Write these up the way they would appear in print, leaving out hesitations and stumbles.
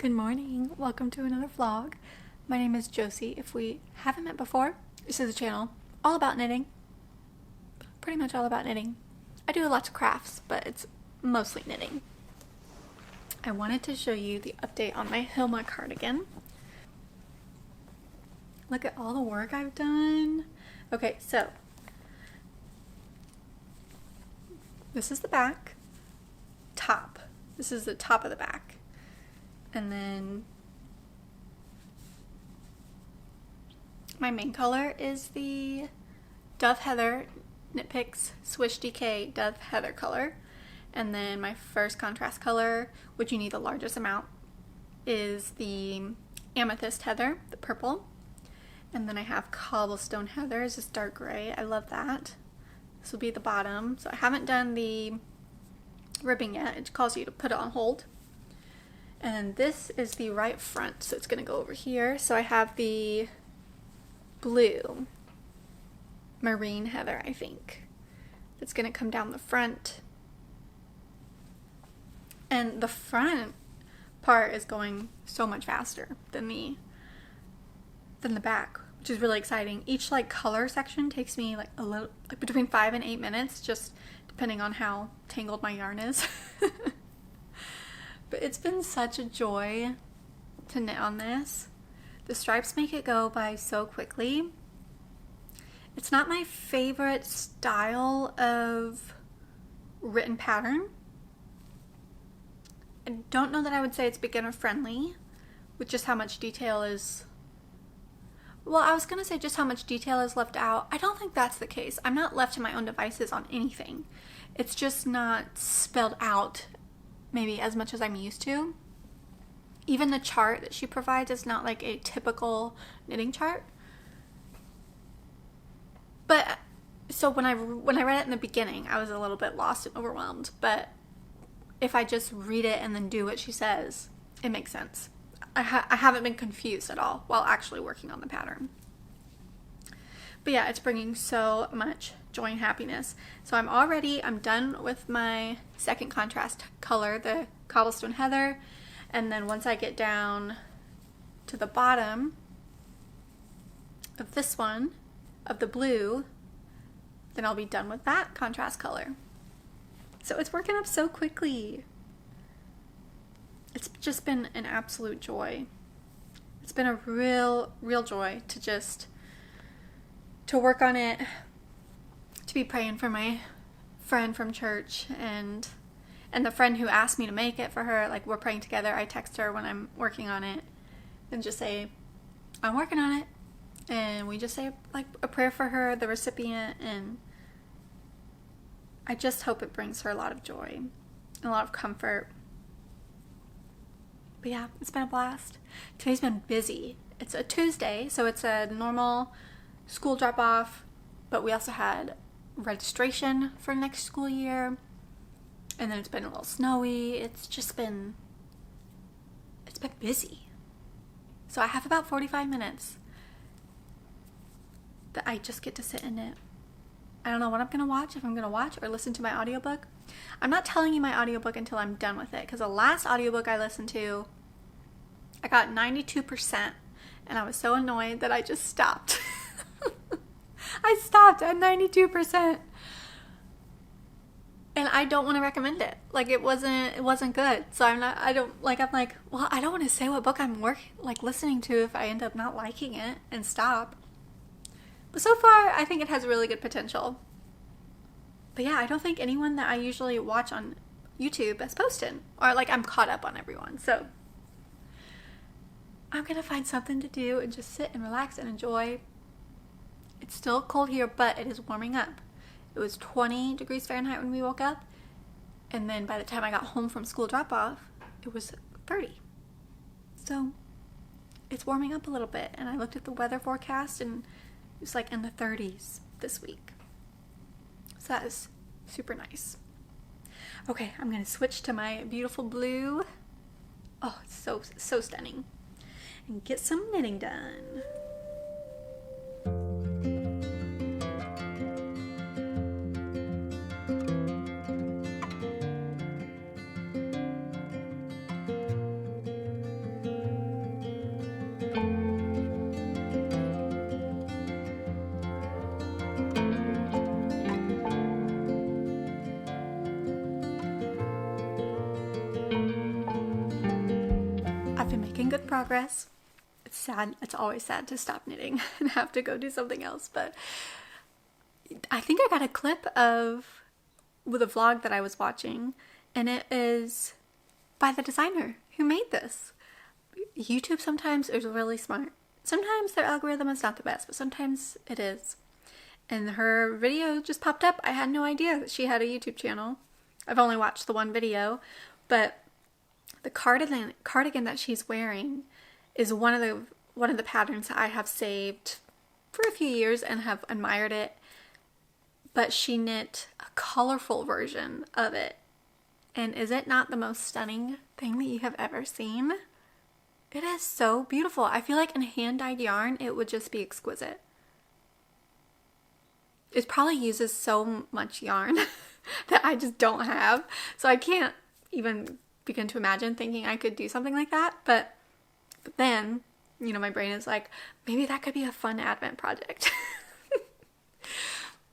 Good morning. Welcome to another vlog. My name is Josie. If we haven't met before, this is a channel all about knitting. Pretty much all about knitting. I do lots of crafts, but it's mostly knitting. I wanted to show you the update on my Hilma cardigan. Look at all the work I've done. Okay, so this is the back, top. This is the top of the back. And then my main color is the Dove Heather Knit Picks Swish DK Dove Heather color. And then my first contrast color, which you need the largest amount, is the Amethyst Heather, the purple. And then I have Cobblestone Heather, is this dark gray. I love that. This will be the bottom. So I haven't done the ribbing yet. It calls you to put it on hold. And then this is the right front, so it's going to go over here. So I have the blue Marine Heather, I think. It's going to come down the front. And the front part is going so much faster than the back, which is really exciting. Each like color section takes me like a little, like between 5 and 8 minutes, just depending on how tangled my yarn is. But it's been such a joy to knit on this. The stripes make it go by so quickly. It's not my favorite style of written pattern. I don't know that I would say it's beginner friendly with just how much detail is, well, I was going to say just how much detail is left out. I don't think that's the case. I'm not left to my own devices on anything. It's just not spelled out maybe as much as I'm used to. Even the chart that she provides is not like a typical knitting chart. But so when I read it in the beginning, I was a little bit lost and overwhelmed. But if I just read it and then do what she says, it makes sense. I haven't been confused at all while actually working on the pattern. But yeah, it's bringing so much joy and happiness. So I'm done with my second contrast color, the Cobblestone Heather. And then once I get down to the bottom of this one, of the blue, then I'll be done with that contrast color. So it's working up so quickly. It's just been an absolute joy. It's been a real joy to work on it, to be praying for my friend from church and the friend who asked me to make it for her. Like, we're praying together. I text her when I'm working on it and just say, I'm working on it. And we just say like a prayer for her, the recipient, and I just hope it brings her a lot of joy and a lot of comfort. But yeah, it's been a blast. Today's been busy. It's a Tuesday, so it's a normal school drop-off, but we also had registration for next school year, and then it's been a little snowy. It's been busy. So I have about 45 minutes that I just get to sit in it. I don't know what I'm going to watch, if I'm going to watch or listen to my audiobook. I'm not telling you my audiobook until I'm done with it, because the last audiobook I listened to, I got 92%, and I was so annoyed that I just stopped. I stopped at 92%. And I don't want to recommend it. Like, it wasn't good. So I'm like, well, I don't want to say what book I'm listening to if I end up not liking it and stop. But so far, I think it has really good potential. But yeah, I don't think anyone that I usually watch on YouTube has posted. Or like, I'm caught up on everyone. So I'm going to find something to do and just sit and relax and enjoy. It's still cold here, but it is warming up. It was 20 degrees Fahrenheit when we woke up. And then by the time I got home from school drop-off, it was 30. So it's warming up a little bit. And I looked at the weather forecast, and it's like in the 30s this week. So that is super nice. Okay, I'm going to switch to my beautiful blue. Oh, it's so stunning. And get some knitting done. making good progress. It's sad. It's always sad to stop knitting and have to go do something else. But I think I got a clip with a vlog that I was watching, and it is by the designer who made this. YouTube sometimes is really smart. Sometimes their algorithm is not the best, but sometimes it is. And her video just popped up. I had no idea that she had a YouTube channel. I've only watched the one video, but the cardigan that she's wearing is one of the patterns that I have saved for a few years and have admired it. But she knit a colorful version of it. And is it not the most stunning thing that you have ever seen? It is so beautiful. I feel like in hand-dyed yarn, it would just be exquisite. It probably uses so much yarn that I just don't have. So I can't even begin to imagine thinking I could do something like that. But then, you know, my brain is like, maybe that could be a fun Advent project.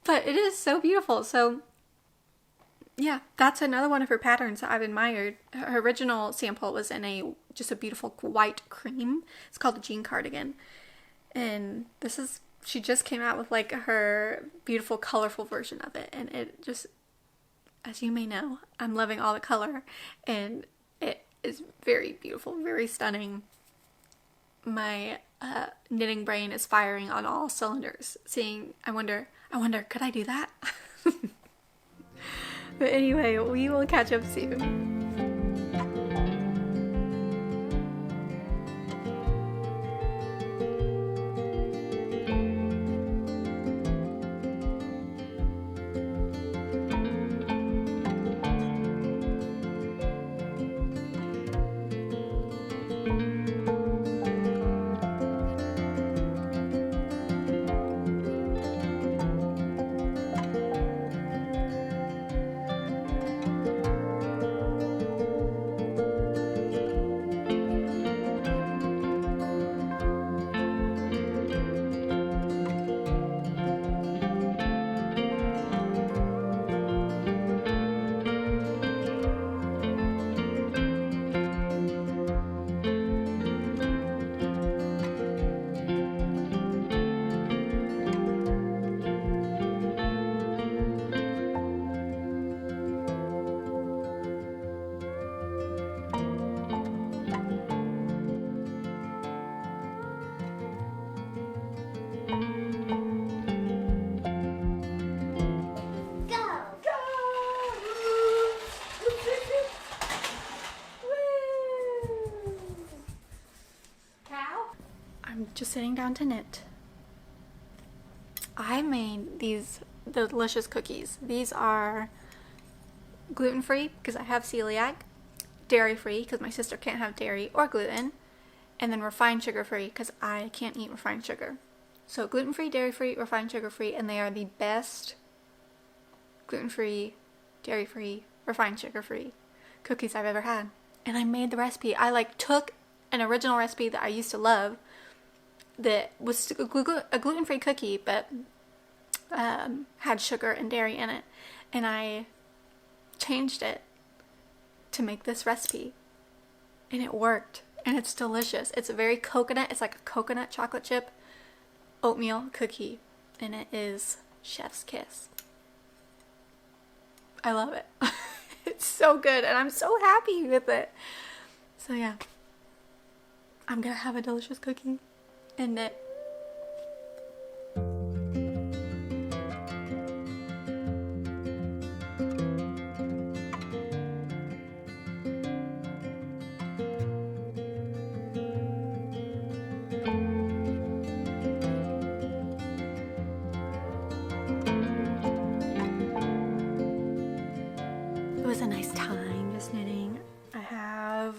But it is so beautiful. So yeah, that's another one of her patterns that I've admired. Her original sample was in just a beautiful white cream. It's called a jean cardigan. And she just came out with like her beautiful colorful version of it. And it just, as you may know, I'm loving all the color. And it is very beautiful, very stunning. My knitting brain is firing on all cylinders. I wonder, could I do that? But anyway, we will catch up soon. Just sitting down to knit. I made these delicious cookies. These are gluten-free because I have celiac, dairy-free because my sister can't have dairy or gluten, and then refined sugar-free because I can't eat refined sugar. So gluten-free, dairy-free, refined sugar-free, and they are the best gluten-free, dairy-free, refined sugar-free cookies I've ever had. And I made the recipe. I took an original recipe that I used to love that was a gluten-free cookie, but had sugar and dairy in it. And I changed it to make this recipe. And it worked. And it's delicious. It's very coconut. It's like a coconut chocolate chip oatmeal cookie. And it is chef's kiss. I love it. It's so good. And I'm so happy with it. So yeah. I'm gonna have a delicious cookie and knit. It was a nice time just knitting. I have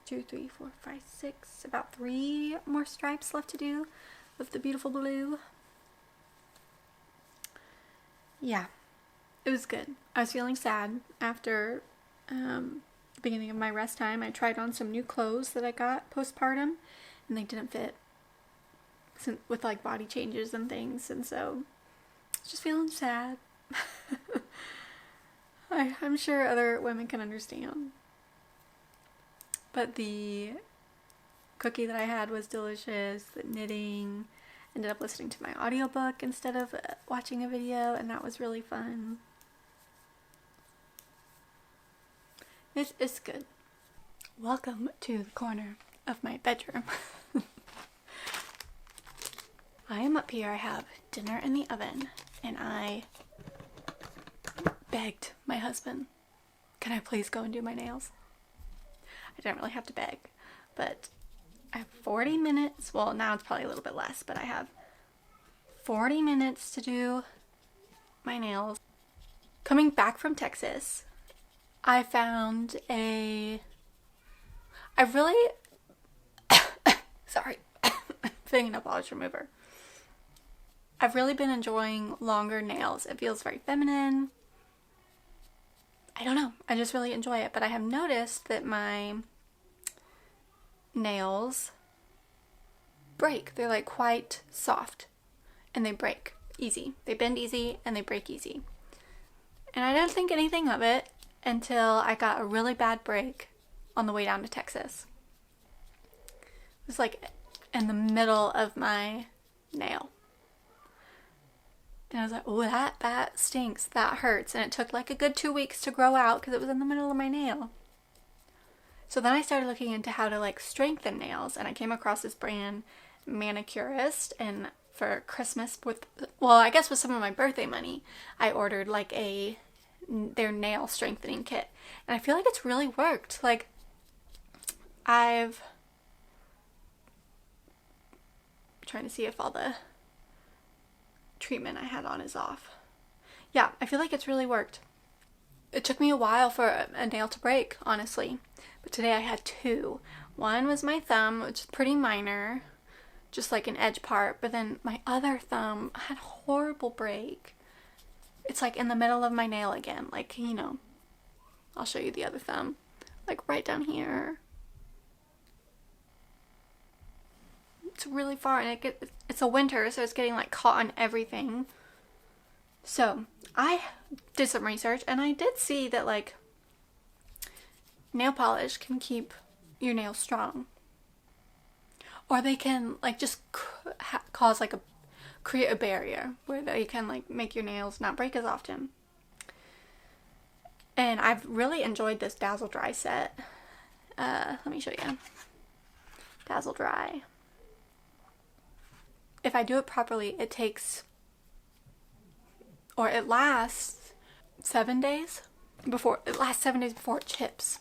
2, 3, 4, 5, 6, about 3 more stripes left to do with the beautiful blue. Yeah, it was good. I was feeling sad after the beginning of my rest time. I tried on some new clothes that I got postpartum and they didn't fit with like body changes and things, and so I was just feeling sad. I'm sure other women can understand. But the cookie that I had was delicious. The knitting. Ended up listening to my audiobook instead of watching a video, and that was really fun. It's good. Welcome to the corner of my bedroom. I am up here. I have dinner in the oven, and I begged my husband, can I please go and do my nails? I didn't really have to beg, but I have 40 minutes. Well, now it's probably a little bit less, but I have 40 minutes to do my nails. Coming back from Texas, I found I really, sorry, fingernail polish remover. I've really been enjoying longer nails. It feels very feminine. I don't know. I just really enjoy it, but I have noticed that my nails break. They're like quite soft and they break easy. They bend easy and they break easy. And I didn't think anything of it until I got a really bad break on the way down to Texas. It was like in the middle of my nail. And I was like, oh, that stinks. That hurts. And it took like a good 2 weeks to grow out because it was in the middle of my nail. So then I started looking into how to like strengthen nails, and I came across this brand, Manicurist, and for Christmas I guess with some of my birthday money, I ordered like their nail strengthening kit. And I feel like it's really worked. Like I'm trying to see if all the treatment I had on is off. Yeah, I feel like it's really worked. It took me a while for a nail to break, honestly. But today I had two. One was my thumb, which is pretty minor, just like an edge part. But then my other thumb had horrible break. It's like in the middle of my nail again. Like, you know, I'll show you the other thumb. Like right down here. It's really far, and it's a winter, so it's getting like caught on everything. So I did some research, and I did see that like nail polish can keep your nails strong, or they can like just cause like create a barrier where they can like make your nails not break as often. And I've really enjoyed this Dazzle Dry set. Let me show you. Dazzle Dry. If I do it properly, it lasts 7 days before it chips.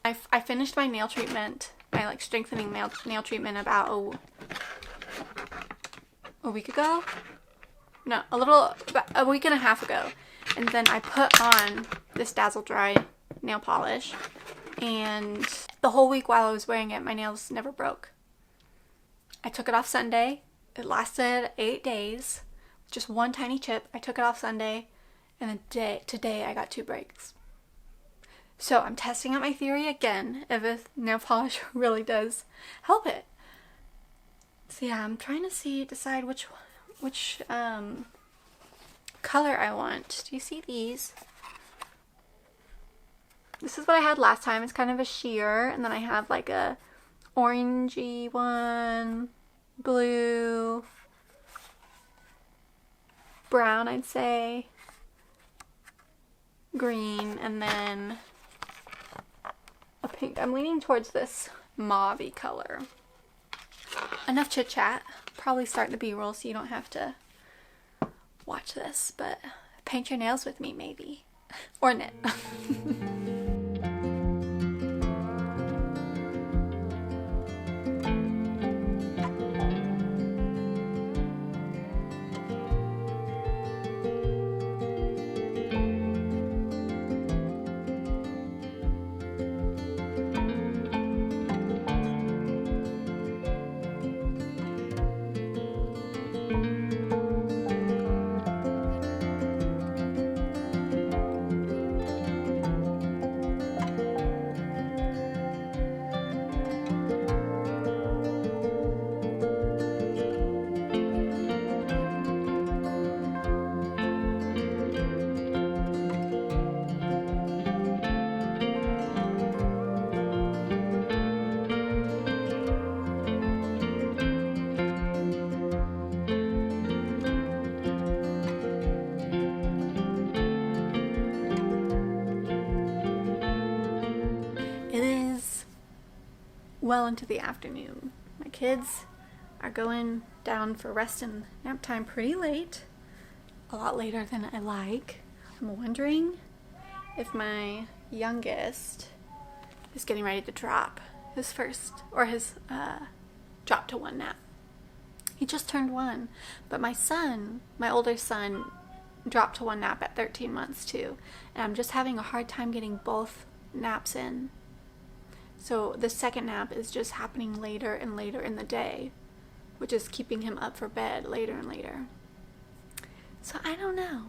I finished my nail treatment, my like strengthening nail treatment about a week ago. No, about a week and a half ago. And then I put on this Dazzle Dry nail polish, and the whole week while I was wearing it, my nails never broke. I took it off Sunday. It lasted 8 days. Just one tiny chip. I took it off Sunday, and then today I got 2 breaks. So I'm testing out my theory again if nail polish really does help it. So yeah, I'm trying to decide which color I want. Do you see these? This is what I had last time. It's kind of a sheer, and then I have like a orangey one, blue, brown, I'd say, green, and then a pink. I'm leaning towards this mauve-y color. Enough chit chat. Probably start the B-roll so you don't have to watch this, but paint your nails with me maybe. Or knit. well into the afternoon. My kids are going down for rest and nap time pretty late, a lot later than I like. I'm wondering if my youngest is getting ready to drop his first, or his drop to 1 nap. He just turned 1, but my older son, dropped to 1 nap at 13 months too, and I'm just having a hard time getting both naps in. So the second nap is just happening later and later in the day, which is keeping him up for bed later and later. So I don't know.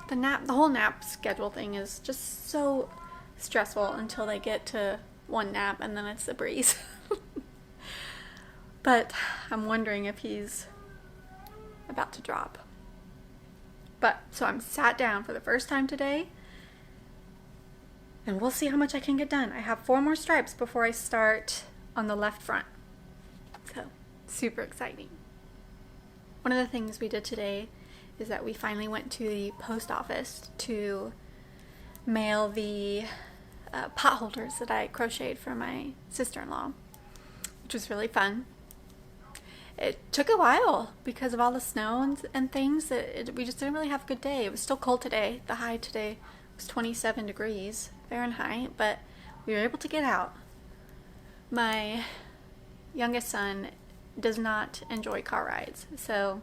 The whole nap schedule thing is just so stressful until they get to 1 nap, and then it's a breeze. But I'm wondering if he's about to drop. So I'm sat down for the first time today, and we'll see how much I can get done. I have 4 more stripes before I start on the left front. So, super exciting. One of the things we did today is that we finally went to the post office to mail the pot holders that I crocheted for my sister-in-law, which was really fun. It took a while because of all the snow and things. We just didn't really have a good day. It was still cold today. The high today was 27 degrees Fahrenheit, but we were able to get out. My youngest son does not enjoy car rides, so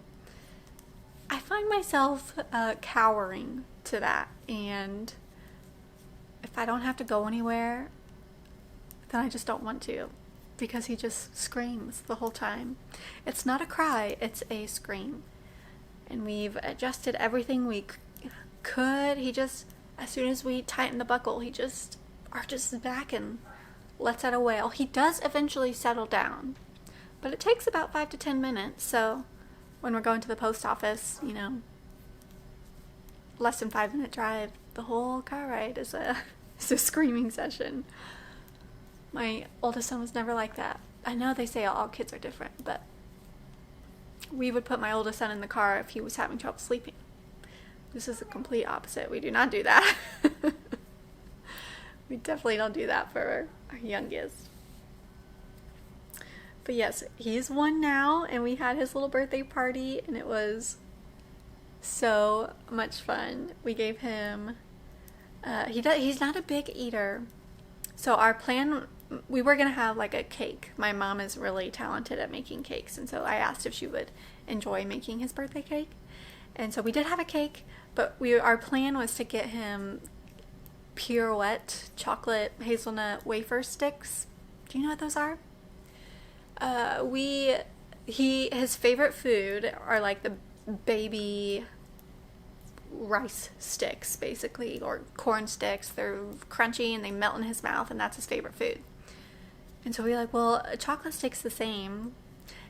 I find myself cowering to that, and if I don't have to go anywhere, then I just don't want to, because he just screams the whole time. It's not a cry, it's a scream. And we've adjusted everything we could. He just, as soon as we tighten the buckle, he just arches back and lets out a wail. He does eventually settle down, but it takes about 5 to 10 minutes. So when we're going to the post office, less than 5-minute drive, the whole car ride is a screaming session. My oldest son was never like that. I know they say all kids are different, but we would put my oldest son in the car if he was having trouble sleeping. This is the complete opposite. We do not do that. We definitely don't do that for our youngest. But yes, he's 1 now, and we had his little birthday party, and it was so much fun. We gave him, he's not a big eater. So our plan, we were going to have like a cake. My mom is really talented at making cakes, and so I asked if she would enjoy making his birthday cake. And so we did have a cake, but our plan was to get him Pirouette chocolate hazelnut wafer sticks. Do you know what those are? His favorite food are like the baby rice sticks, basically, or corn sticks. They're crunchy and they melt in his mouth, and that's his favorite food. And so we were like, well, a chocolate stick's the same.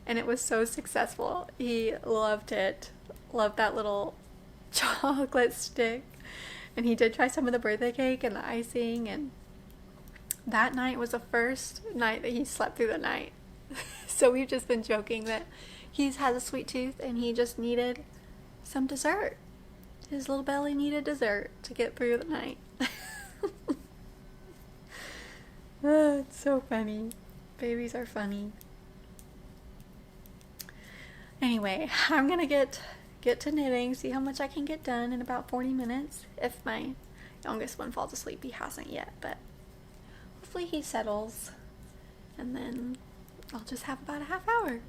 And it was so successful. He loved it. Loved that little chocolate stick. And he did try some of the birthday cake and the icing, and that night was the first night that he slept through the night. So we've just been joking that he has a sweet tooth and he just needed some dessert. His little belly needed dessert to get through the night. Oh, it's so funny. Babies are funny. Anyway, I'm gonna get to knitting, see how much I can get done in about 40 minutes. If my youngest one falls asleep, he hasn't yet, but hopefully he settles, and then I'll just have about a half hour.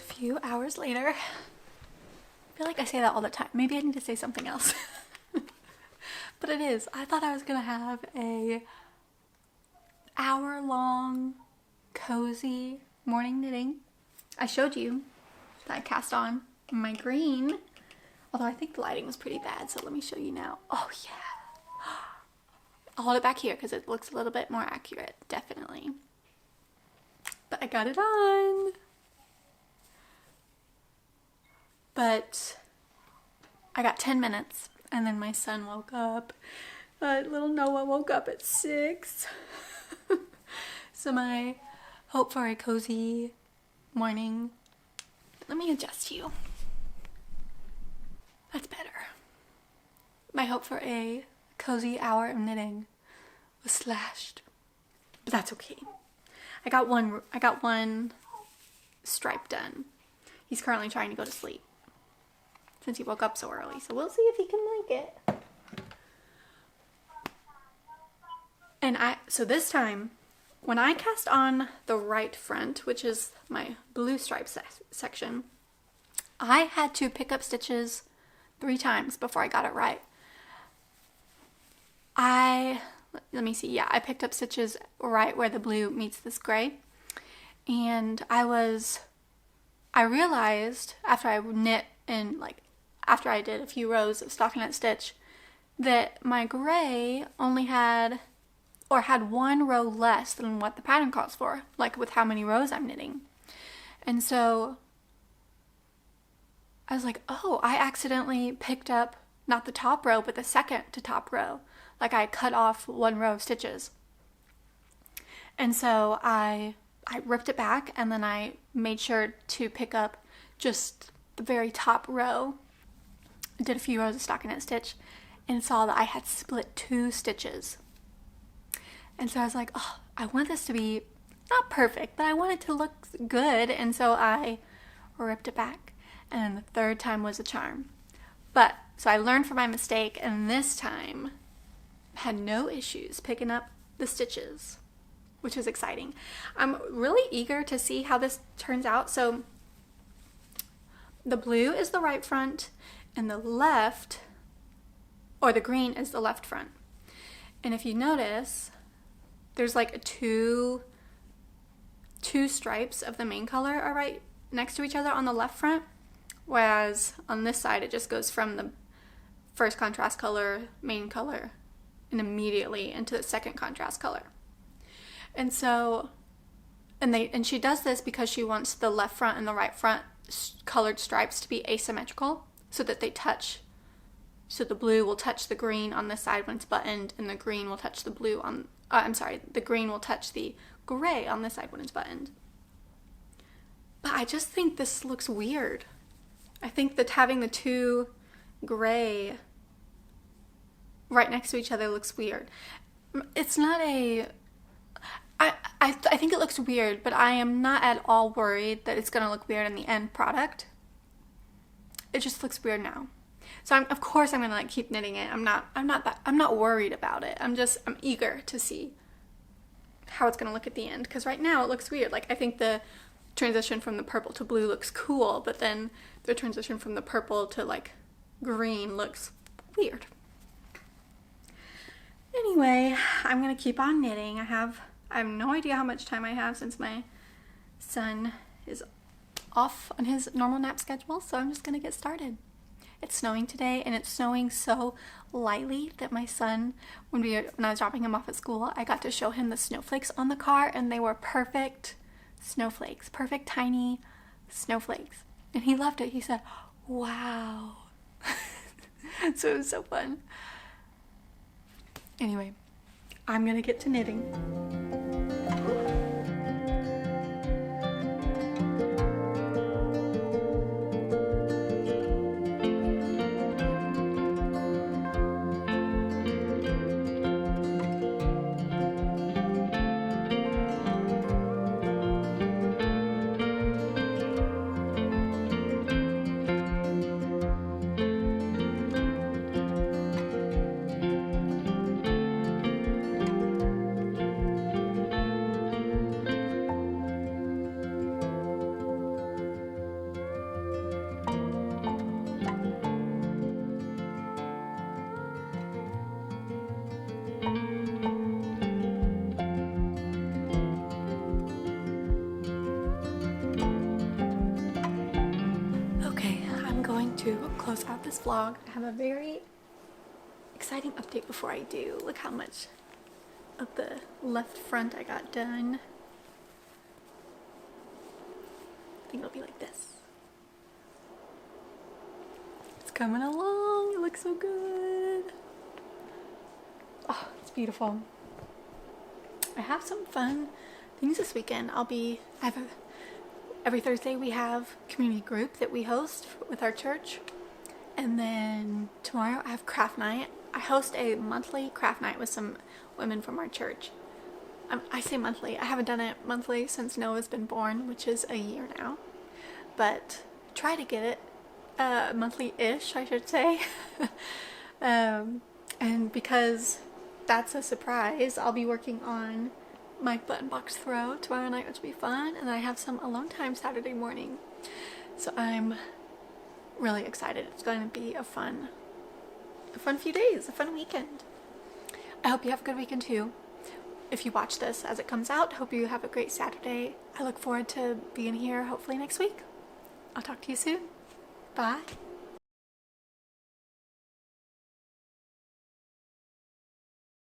Few hours later. I feel like I say that all the time. Maybe I need to say something else. but it is. I thought I was gonna have a hour-long cozy morning knitting. I showed you that I cast on my green, although I think the lighting was pretty bad, so let me show you now. Oh yeah. I'll hold it back here because it looks a little bit more accurate, definitely. But I got it on. But I got 10 minutes and then my son woke up. Little Noah woke up at 6. So my hope for a cozy morning. Let me adjust you. That's better. My hope for a cozy hour of knitting was slashed. But that's okay. I got one stripe done. He's currently trying to go to sleep since he woke up so early. So we'll see if he can like it. And so this time, when I cast on the right front, which is my blue stripe section, I had to pick up stitches 3 times before I got it right. Let me see, yeah, I picked up stitches right where the blue meets this gray. And I realized after I knit and after I did a few rows of stockinette stitch that my gray only had 1 row less than what the pattern calls for, like with how many rows I'm knitting. And so I was like, oh, I accidentally picked up not the top row, but the second to top row. Like I cut off 1 row of stitches. And so I ripped it back and then I made sure to pick up just the very top row. I did a few rows of stockinette stitch and saw that I had split 2 stitches. And so I was like, oh, I want this to be not perfect, but I want it to look good. And so I ripped it back. And then the 3rd time was a charm. But, so I learned from my mistake, and this time had no issues picking up the stitches, which is exciting. I'm really eager to see how this turns out. So the blue is the right front, and the left, or the green is the left front. And if you notice, there's like two stripes of the main color are right next to each other on the left front, whereas on this side it just goes from the first contrast color, main color, and immediately into the second contrast color. And so, and she does this because she wants the left front and the right front colored stripes to be asymmetrical so that they touch. So the blue will touch the green on this side when it's buttoned, and the green will touch the blue on, the green will touch the gray on this side when it's buttoned. But I just think this looks weird. I think that having the 2 gray right next to each other looks weird. It's not I think it looks weird, but I am not at all worried that it's going to look weird in the end product. It just looks weird now. So of course I'm going to keep knitting it. I'm not worried about it. I'm eager to see how it's going to look at the end, because right now it looks weird. I think the transition from the purple to blue looks cool, but then the transition from the purple to green looks weird. Anyway, I'm going to keep on knitting. I have no idea how much time I have since my son is off on his normal nap schedule, so I'm just going to get started. It's snowing today, and it's snowing so lightly that my son, when I was dropping him off at school, I got to show him the snowflakes on the car, and they were perfect snowflakes, perfect tiny snowflakes. And he loved it. He said, wow. So it was so fun. Anyway, I'm gonna get to knitting. to close out this vlog, I have a very exciting update before I do. Look how much of the left front I got done. I think it'll be like this. It's coming along. It looks so good. Oh, it's beautiful. I have some fun things this weekend. Every Thursday we have community group that we host with our church. And then tomorrow I have craft night. I host a monthly craft night with some women from our church. I say monthly. I haven't done it monthly since Noah's been born, which is a year now. But try to get it monthly-ish, I should say. And because that's a surprise, I'll be working on my button box throw tomorrow night, which will be fun. And I have some alone time Saturday morning. So I'm really excited. It's going to be a fun few days, a fun weekend. I hope you have a good weekend too. If you watch this as it comes out, hope you have a great Saturday. I look forward to being here hopefully next week. I'll talk to you soon. Bye.